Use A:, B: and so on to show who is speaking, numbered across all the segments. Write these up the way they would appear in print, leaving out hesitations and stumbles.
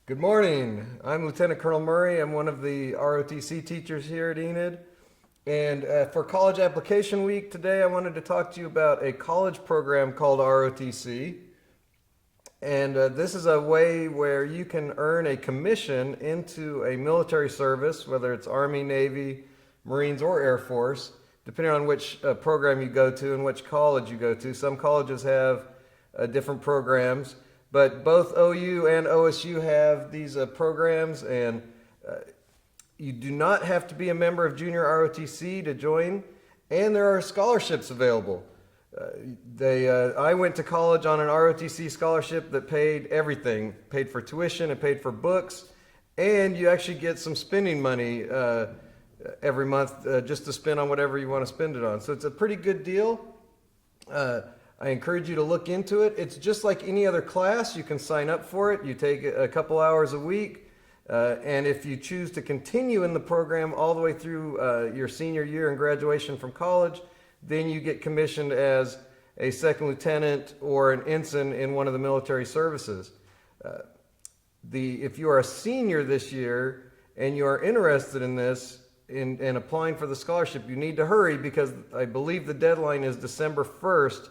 A: Good morning. I'm Lieutenant Colonel Murray. I'm one of the ROTC teachers here at Enid. And for College Application Week today, I wanted to talk to you about a college program called ROTC. And this is a way where you can earn a commission into a military service, whether it's Army, Navy, Marines, or Air Force, depending on which program you go to and which college you go to. Some colleges have different programs. But both OU and OSU have these programs, and you do not have to be a member of Junior ROTC to join, and there are scholarships available. I went to college on an ROTC scholarship that paid everything, paid for tuition, it paid for books, and you actually get some spending money every month just to spend on whatever you want to spend it on. So it's a pretty good deal. I encourage you to look into it. It's just like any other class. You can sign up for it. You take a couple hours a week. And if you choose to continue in the program all the way through your senior year and graduation from college, then you get commissioned as a second lieutenant or an ensign in one of the military services. If you are a senior this year and you are interested in this, in applying for the scholarship, you need to hurry because I believe the deadline is December 1st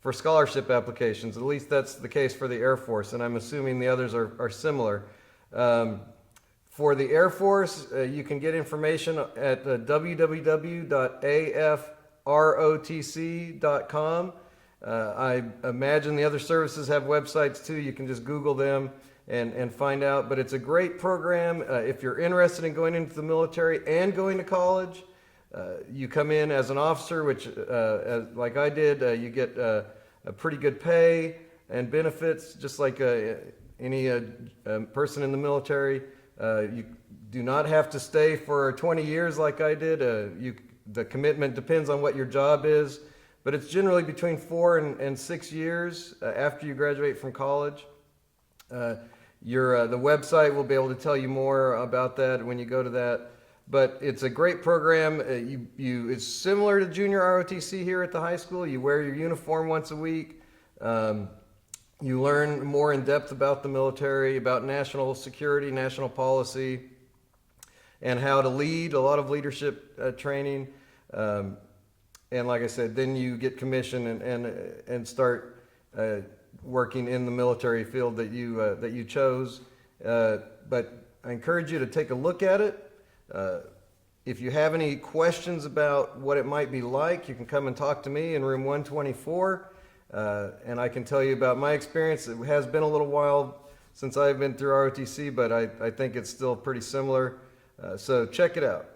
A: for scholarship applications. At least that's the case for the Air Force, and I'm assuming the others are similar. For the Air Force, you can get information at www.afrotc.com. I imagine the other services have websites too. You can just Google them and find out. But it's a great program if you're interested in going into the military and going to college. You come in as an officer, which, like I did, you get a pretty good pay and benefits, just like any person in the military. You do not have to stay for 20 years like I did. The commitment depends on what your job is, but it's generally between 4 and 6 years after you graduate from college. The website will be able to tell you more about that when you go to that. But it's a great program. It's similar to Junior ROTC here at the high school. You wear your uniform once a week. You learn more in depth about the military, about national security, national policy, and how to lead, a lot of leadership training. And like I said, then you get commissioned and start working in the military field that you chose. But I encourage you to take a look at it. If you have any questions about what it might be like, you can come and talk to me in room 124, and I can tell you about my experience. It has been a little while since I've been through ROTC, but I think it's still pretty similar. So check it out.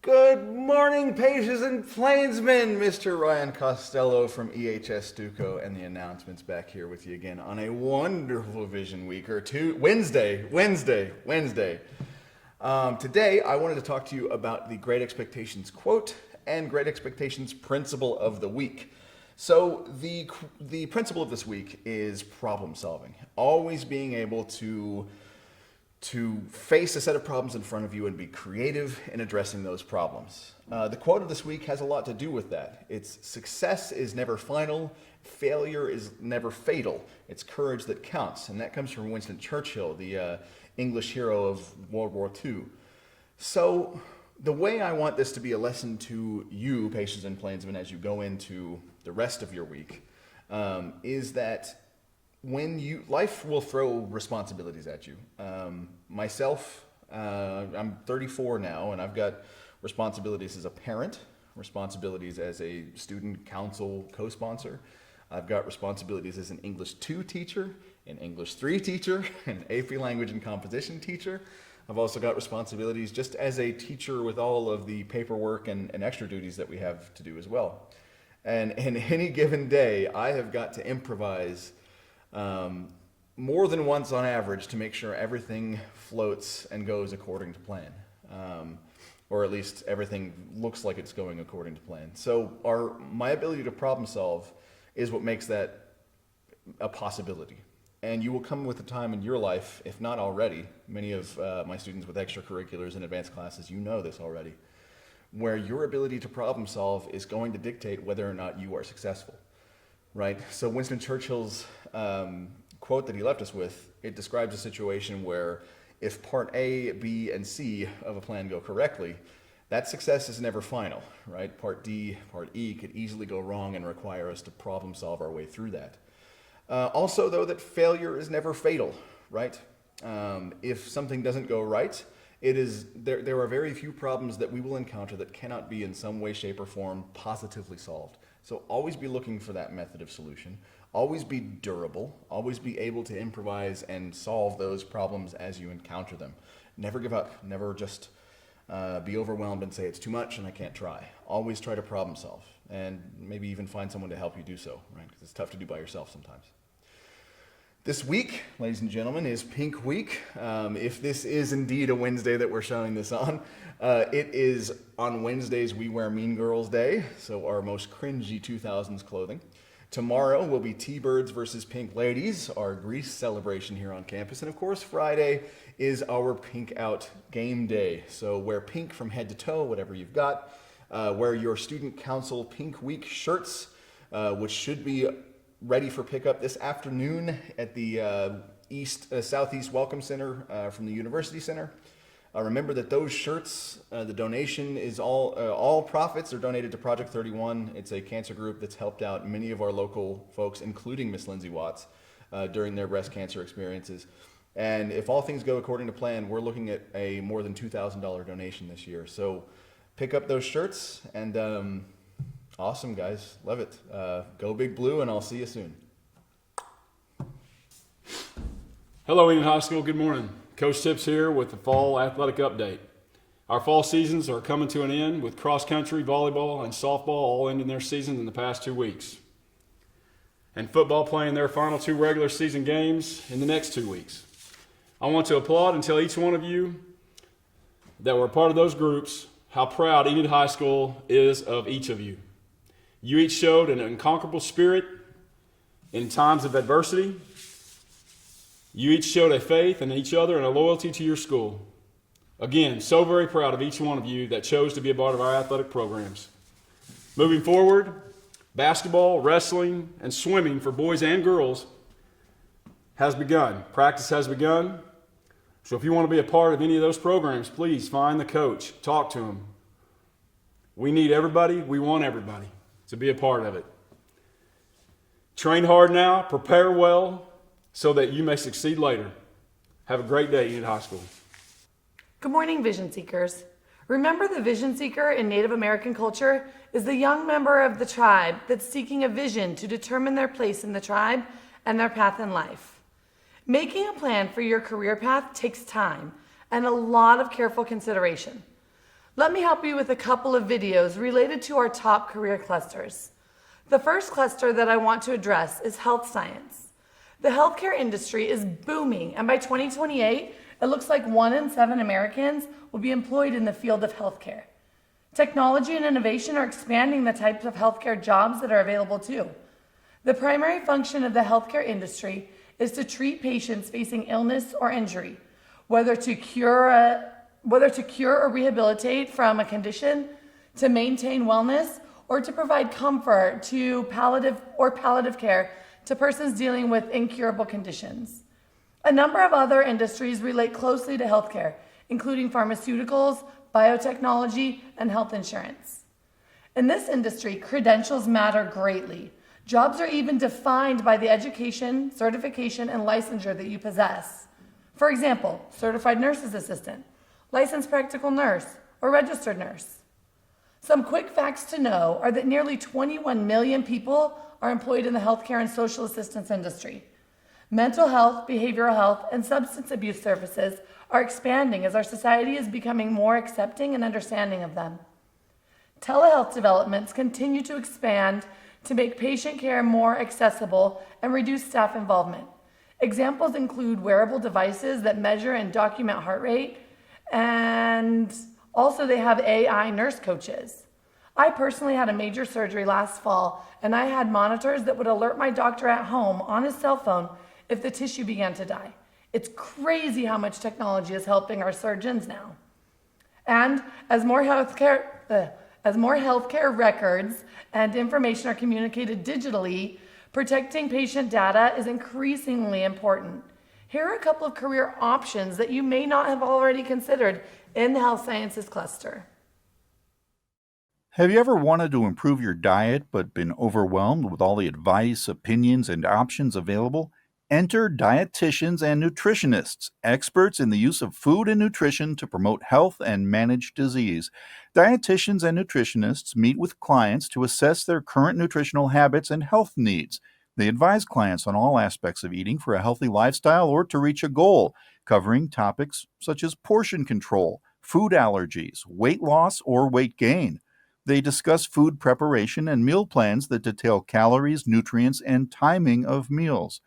B: Good morning, pages and plainsmen. Mr. Ryan Costello from EHS Stuco and the announcements back here with you again on a wonderful Vision Week or two. Wednesday. Today, I wanted to talk to you about the Great Expectations quote and Great Expectations principle of the week. So the principle of this week is problem solving. Always being able to face a set of problems in front of you and be creative in addressing those problems. The quote of this week has a lot to do with that. It's success is never final, failure is never fatal. It's courage that counts. And that comes from Winston Churchill, the English hero of World War II. So the way I want this to be a lesson to you, patients and plainsmen, as you go into the rest of your week, is that life will throw responsibilities at you. Myself, I'm 34 now, and I've got responsibilities as a parent, responsibilities as a student council co-sponsor. I've got responsibilities as an English 2 teacher, an English 3 teacher, an AP language and composition teacher. I've also got responsibilities just as a teacher with all of the paperwork and extra duties that we have to do as well. And in any given day, I have got to improvise more than once on average to make sure everything floats and goes according to plan, or at least everything looks like it's going according to plan. So my ability to problem solve is what makes that a possibility. And you will come with a time in your life, if not already, many of my students with extracurriculars and advanced classes, you know this already, where your ability to problem solve is going to dictate whether or not you are successful. Right? So Winston Churchill's quote that he left us with, it describes a situation where if part A, B, and C of a plan go correctly, that success is never final, right? Part D, part E could easily go wrong and require us to problem solve our way through that. Also, though, that failure is never fatal, right? If something doesn't go right, there are very few problems that we will encounter that cannot be in some way, shape, or form positively solved. So always be looking for that method of solution. Always be durable. Always be able to improvise and solve those problems as you encounter them. Never give up. Never just be overwhelmed and say it's too much and I can't try. Always try to problem solve and maybe even find someone to help you do so, right? Because it's tough to do by yourself sometimes. This week, ladies and gentlemen, is Pink Week. If this is indeed a Wednesday that we're showing this on, it is on Wednesdays we wear Mean Girls Day, so our most cringy 2000s clothing. Tomorrow will be T-Birds versus Pink Ladies, our Grease celebration here on campus. And of course, Friday is our Pink Out game day. So wear pink from head to toe, whatever you've got. Wear your Student Council Pink Week shirts, which should be ready for pickup this afternoon at the Southeast Welcome Center from the University Center. Remember that those shirts, the donation is all profits are donated to Project 31. It's a cancer group that's helped out many of our local folks, including Miss Lindsay Watts, during their breast cancer experiences. And if all things go according to plan, we're looking at a more than $2,000 donation this year. So pick up those shirts and awesome, guys. Love it. Go Big Blue, and I'll see you soon.
C: Hello, Enid High School. Good morning. Coach Tips here with the Fall Athletic Update. Our fall seasons are coming to an end with cross country, volleyball, and softball all ending their seasons in the past 2 weeks. And football playing their final 2 regular season games in the next 2 weeks. I want to applaud and tell each one of you that were part of those groups how proud Enid High School is of each of you. You each showed an unconquerable spirit in times of adversity. You each showed a faith in each other and a loyalty to your school. Again, so very proud of each one of you that chose to be a part of our athletic programs. Moving forward, basketball, wrestling, and swimming for boys and girls has begun. Practice has begun. So if you want to be a part of any of those programs, please find the coach, talk to him. We need everybody. We want everybody to be a part of it. Train hard now, prepare well, so that you may succeed later. Have a great day, Enid High School.
D: Good morning, Vision Seekers. Remember, the Vision Seeker in Native American culture is the young member of the tribe that's seeking a vision to determine their place in the tribe and their path in life. Making a plan for your career path takes time and a lot of careful consideration. Let me help you with a couple of videos related to our top career clusters. The first cluster that I want to address is health science. The healthcare industry is booming, and by 2028, it looks like 1 in 7 Americans will be employed in the field of healthcare. Technology and innovation are expanding the types of healthcare jobs that are available too. The primary function of the healthcare industry is to treat patients facing illness or injury, whether to cure or rehabilitate from a condition, to maintain wellness, or to provide comfort to palliative care to persons dealing with incurable conditions. A number of other industries relate closely to healthcare, including pharmaceuticals, biotechnology, and health insurance. In this industry, credentials matter greatly. Jobs are even defined by the education, certification, and licensure that you possess. For example, certified nurse's assistant, licensed practical nurse, or registered nurse. Some quick facts to know are that nearly 21 million people are employed in the healthcare and social assistance industry. Mental health, behavioral health, and substance abuse services are expanding as our society is becoming more accepting and understanding of them. Telehealth developments continue to expand to make patient care more accessible and reduce staff involvement. Examples include wearable devices that measure and document heart rate, and also they have AI nurse coaches. I personally had a major surgery last fall, and I had monitors that would alert my doctor at home on his cell phone if the tissue began to die. It's crazy how much technology is helping our surgeons now. And as more healthcare records and information are communicated digitally, Protecting patient data is increasingly important. Here are a couple of career options that you may not have already considered in the health sciences cluster.
E: Have you ever wanted to improve your diet but been overwhelmed with all the advice, opinions, and options available? Enter Dietitians and Nutritionists, experts in the use of food and nutrition to promote health and manage disease. Dietitians and nutritionists meet with clients to assess their current nutritional habits and health needs. They advise clients on all aspects of eating for a healthy lifestyle or to reach a goal, covering topics such as portion control, food allergies, weight loss, or weight gain. They discuss food preparation and meal plans that detail calories, nutrients, and timing of meals.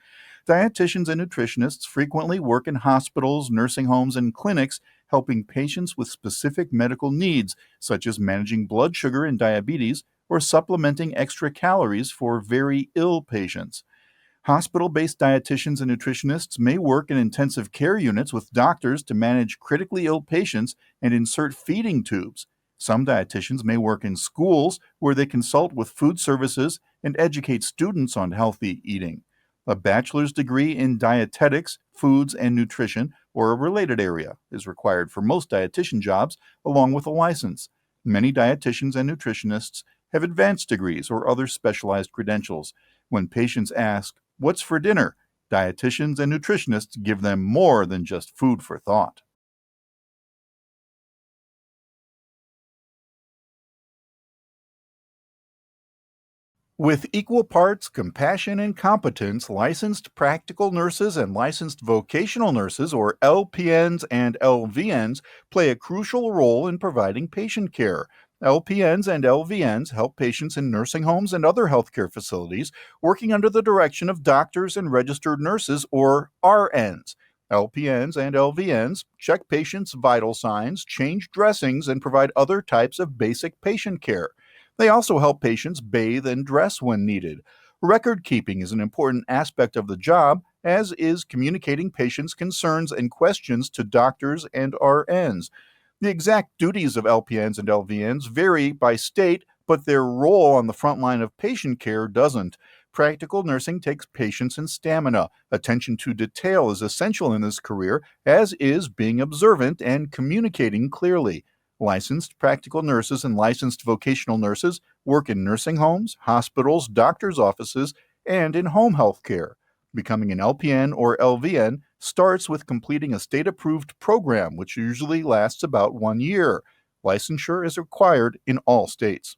E: Dietitians and nutritionists frequently work in hospitals, nursing homes, and clinics, helping patients with specific medical needs, such as managing blood sugar and diabetes or supplementing extra calories for very ill patients. Hospital-based dietitians and nutritionists may work in intensive care units with doctors to manage critically ill patients and insert feeding tubes. Some dietitians may work in schools where they consult with food services and educate students on healthy eating. A bachelor's degree in dietetics, foods, and nutrition, or a related area, is required for most dietitian jobs, along with a license. Many dietitians and nutritionists have advanced degrees or other specialized credentials. When patients ask, "What's for dinner?" dietitians and nutritionists give them more than just food for thought. With equal parts compassion and competence, licensed practical nurses and licensed vocational nurses, or LPNs and LVNs, play a crucial role in providing patient care. LPNs and LVNs help patients in nursing homes and other healthcare facilities, working under the direction of doctors and registered nurses, or RNs. LPNs and LVNs check patients' vital signs, change dressings, and provide other types of basic patient care. They also help patients bathe and dress when needed. Record keeping is an important aspect of the job, as is communicating patients' concerns and questions to doctors and RNs. The exact duties of LPNs and LVNs vary by state, but their role on the front line of patient care doesn't. Practical nursing takes patience and stamina. Attention to detail is essential in this career, as is being observant and communicating clearly. Licensed practical nurses and licensed vocational nurses work in nursing homes, hospitals, doctors' offices, and in home health care. Becoming an LPN or LVN starts with completing a state-approved program, which usually lasts about 1 year. Licensure is required in all states.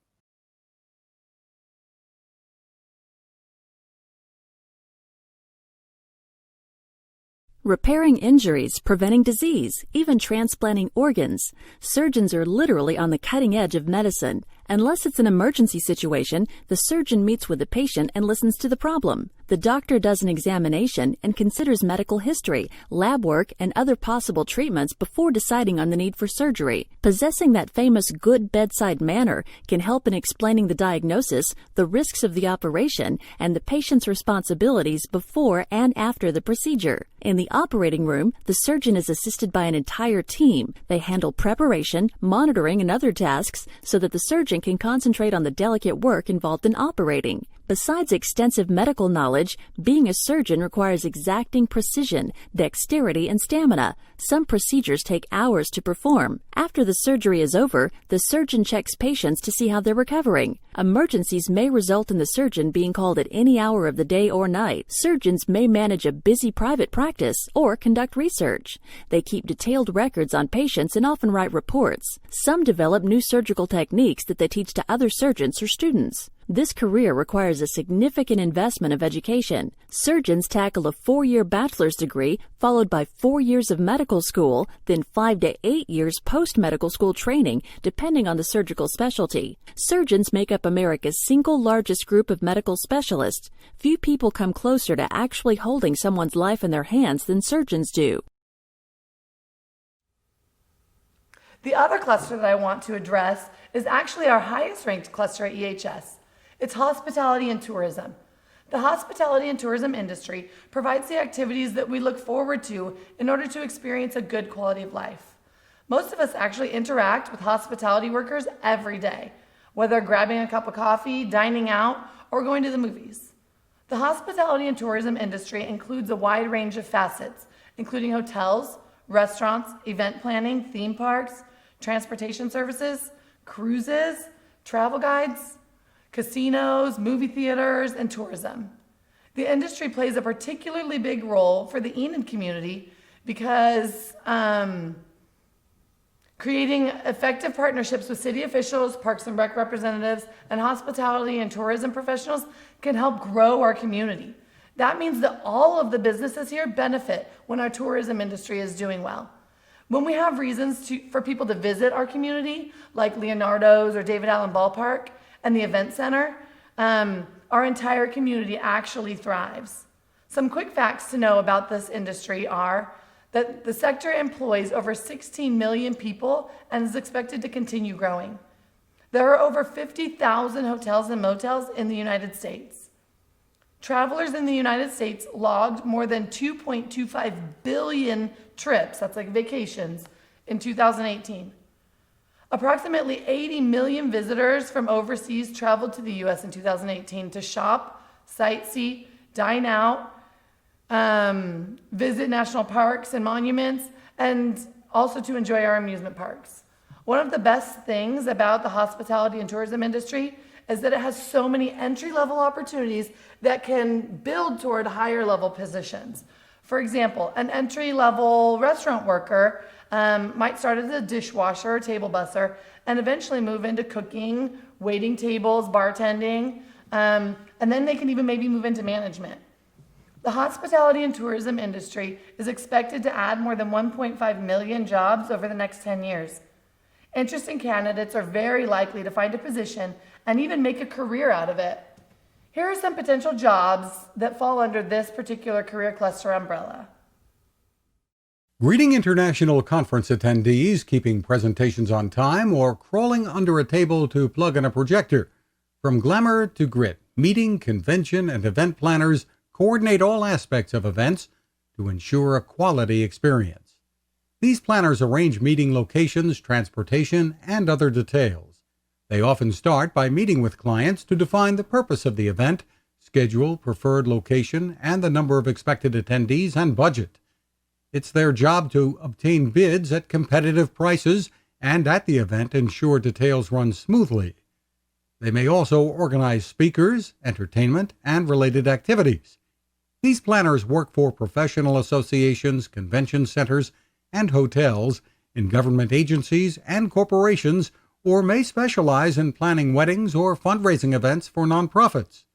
F: Repairing injuries, preventing disease, even transplanting organs. Surgeons are literally on the cutting edge of medicine. Unless it's an emergency situation, the surgeon meets with the patient and listens to the problem. The doctor does an examination and considers medical history, lab work, and other possible treatments before deciding on the need for surgery. Possessing that famous good bedside manner can help in explaining the diagnosis, the risks of the operation, and the patient's responsibilities before and after the procedure. In the operating room, the surgeon is assisted by an entire team. They handle preparation, monitoring, and other tasks so that the surgeon can concentrate on the delicate work involved in operating. Besides extensive medical knowledge, being a surgeon requires exacting precision, dexterity, and stamina. Some procedures take hours to perform. After the surgery is over, the surgeon checks patients to see how they're recovering. Emergencies may result in the surgeon being called at any hour of the day or night. Surgeons may manage a busy private practice or conduct research. They keep detailed records on patients and often write reports. Some develop new surgical techniques that they teach to other surgeons or students. This career requires a significant investment of education. Surgeons tackle a 4-year bachelor's degree, followed by 4 years of medical school, then 5 to 8 years post-medical school training, depending on the surgical specialty. Surgeons make up America's single largest group of medical specialists. Few people come closer to actually holding someone's life in their hands than surgeons do.
D: The other cluster that I want to address is actually our highest ranked cluster at EHS. It's hospitality and tourism. The hospitality and tourism industry provides the activities that we look forward to in order to experience a good quality of life. Most of us actually interact with hospitality workers every day, whether grabbing a cup of coffee, dining out, or going to the movies. The hospitality and tourism industry includes a wide range of facets, including hotels, restaurants, event planning, theme parks, transportation services, cruises, travel guides, casinos, movie theaters, and tourism. The industry plays a particularly big role for the Enid community because creating effective partnerships with city officials, Parks and Rec representatives, and hospitality and tourism professionals can help grow our community. That means that all of the businesses here benefit when our tourism industry is doing well. When we have reasons for people to visit our community, like Leonardo's or David Allen Ballpark and the Event Center, our entire community actually thrives. Some quick facts to know about this industry are that the sector employs over 16 million people and is expected to continue growing. There are over 50,000 hotels and motels in the United States. Travelers in the United States logged more than 2.25 billion trips, that's like vacations, in 2018. Approximately 80 million visitors from overseas traveled to the U.S. in 2018 to shop, sightsee, dine out, visit national parks and monuments, and also to enjoy our amusement parks. One of the best things about the hospitality and tourism industry is that it has so many entry-level opportunities that can build toward higher-level positions. For example, an entry-level restaurant worker might start as a dishwasher or table busser and eventually move into cooking, waiting tables, bartending, and then they can even maybe move into management. The hospitality and tourism industry is expected to add more than 1.5 million jobs over the next 10 years. Interesting candidates are very likely to find a position and even make a career out of it. Here are some potential jobs that fall under this particular career cluster umbrella.
G: Greeting international conference attendees, keeping presentations on time, or crawling under a table to plug in a projector. From glamour to grit, meeting, convention, and event planners coordinate all aspects of events to ensure a quality experience. These planners arrange meeting locations, transportation, and other details. They often start by meeting with clients to define the purpose of the event, schedule, preferred location, and the number of expected attendees and budget. It's their job to obtain bids at competitive prices and at the event ensure details run smoothly. They may also organize speakers, entertainment, and related activities. These planners work for professional associations, convention centers, and hotels, in government agencies and corporations, or may specialize in planning weddings or fundraising events for nonprofits.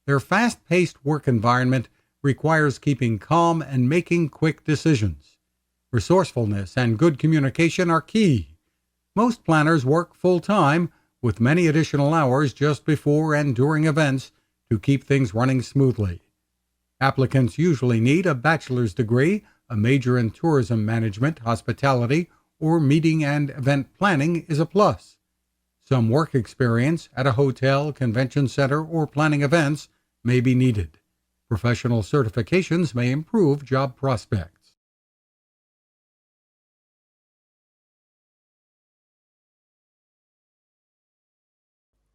G: Their fast-paced work environment requires keeping calm and making quick decisions. Resourcefulness and good communication are key. Most planners work full-time, with many additional hours just before and during events to keep things running smoothly. Applicants usually need a bachelor's degree, a major in tourism management, hospitality, or meeting and event planning is a plus. Some work experience at a hotel, convention center, or planning events may be needed. Professional certifications may improve job prospects.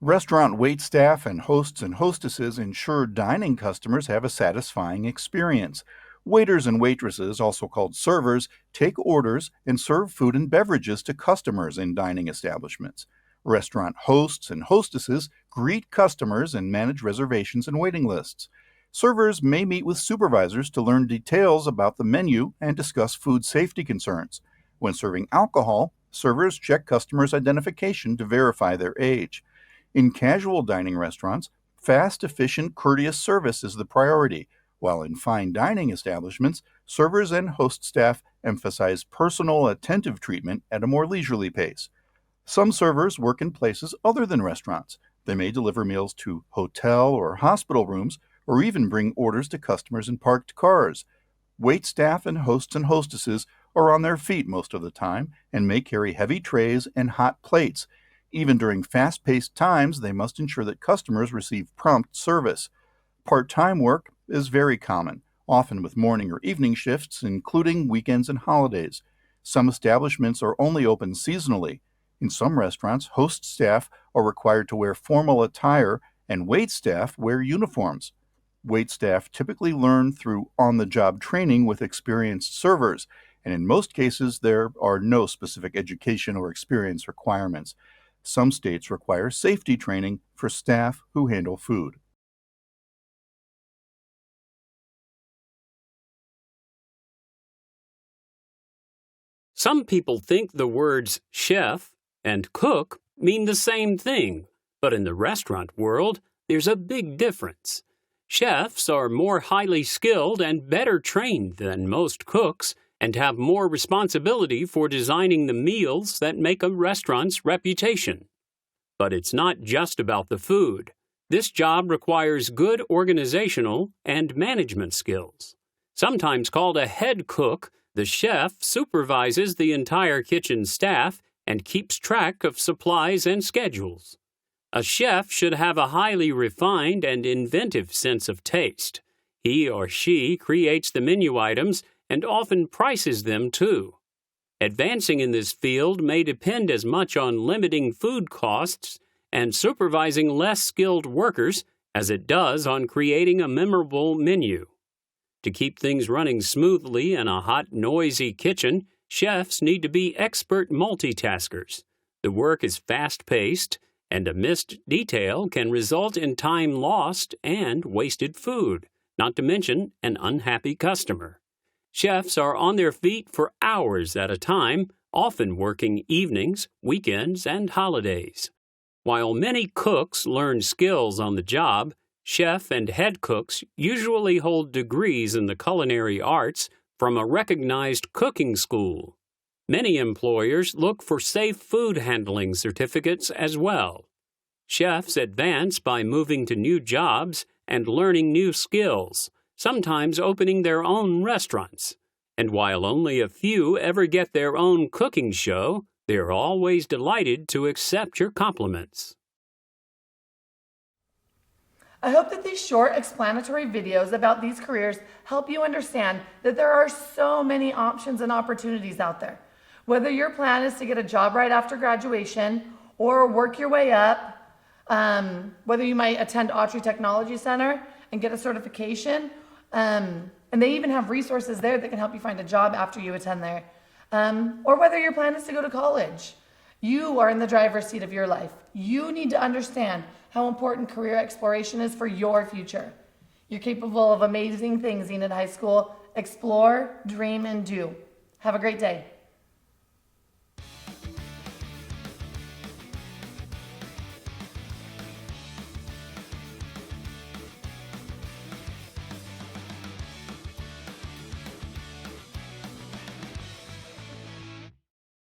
E: Restaurant waitstaff and hosts and hostesses ensure dining customers have a satisfying experience. Waiters and waitresses, also called servers, take orders and serve food and beverages to customers in dining establishments. Restaurant hosts and hostesses greet customers and manage reservations and waiting lists. Servers may meet with supervisors to learn details about the menu and discuss food safety concerns. When serving alcohol, servers check customers' identification to verify their age. In casual dining restaurants, fast, efficient, courteous service is the priority, while in fine dining establishments, servers and host staff emphasize personal, attentive treatment at a more leisurely pace. Some servers work in places other than restaurants. They may deliver meals to hotel or hospital rooms, or even bring orders to customers in parked cars. Waitstaff and hosts and hostesses are on their feet most of the time and may carry heavy trays and hot plates. Even during fast-paced times, they must ensure that customers receive prompt service. Part-time work is very common, often with morning or evening shifts, including weekends and holidays. Some establishments are only open seasonally. In some restaurants, host staff are required to wear formal attire and wait staff wear uniforms. Wait staff typically learn through on-the-job training with experienced servers, and in most cases there are no specific education or experience requirements. Some states require safety training for staff who handle food.
H: Some people think the words chef and cook mean the same thing, but in the restaurant world, there's a big difference. Chefs are more highly skilled and better trained than most cooks and have more responsibility for designing the meals that make a restaurant's reputation. But it's not just about the food. This job requires good organizational and management skills. Sometimes called a head cook, the chef supervises the entire kitchen staff and keeps track of supplies and schedules. A chef should have a highly refined and inventive sense of taste. He or she creates the menu items and often prices them too. Advancing in this field may depend as much on limiting food costs and supervising less skilled workers as it does on creating a memorable menu. To keep things running smoothly in a hot, noisy kitchen, chefs need to be expert multitaskers. The work is fast-paced, and a missed detail can result in time lost and wasted food, not to mention an unhappy customer. Chefs are on their feet for hours at a time, often working evenings, weekends, and holidays. While many cooks learn skills on the job, chef and head cooks usually hold degrees in the culinary arts from a recognized cooking school. Many employers look for safe food handling certificates as well. Chefs advance by moving to new jobs and learning new skills, sometimes opening their own restaurants. And while only a few ever get their own cooking show, they're always delighted to accept your compliments.
D: I hope that these short explanatory videos about these careers help you understand that there are so many options and opportunities out there. Whether your plan is to get a job right after graduation or work your way up, whether you might attend Autry Technology Center and get a certification, and they even have resources there that can help you find a job after you attend there, or whether your plan is to go to college. You are in the driver's seat of your life. You need to understand how important career exploration is for your future. You're capable of amazing things, Enid High School. Explore, dream, and do. Have a great day.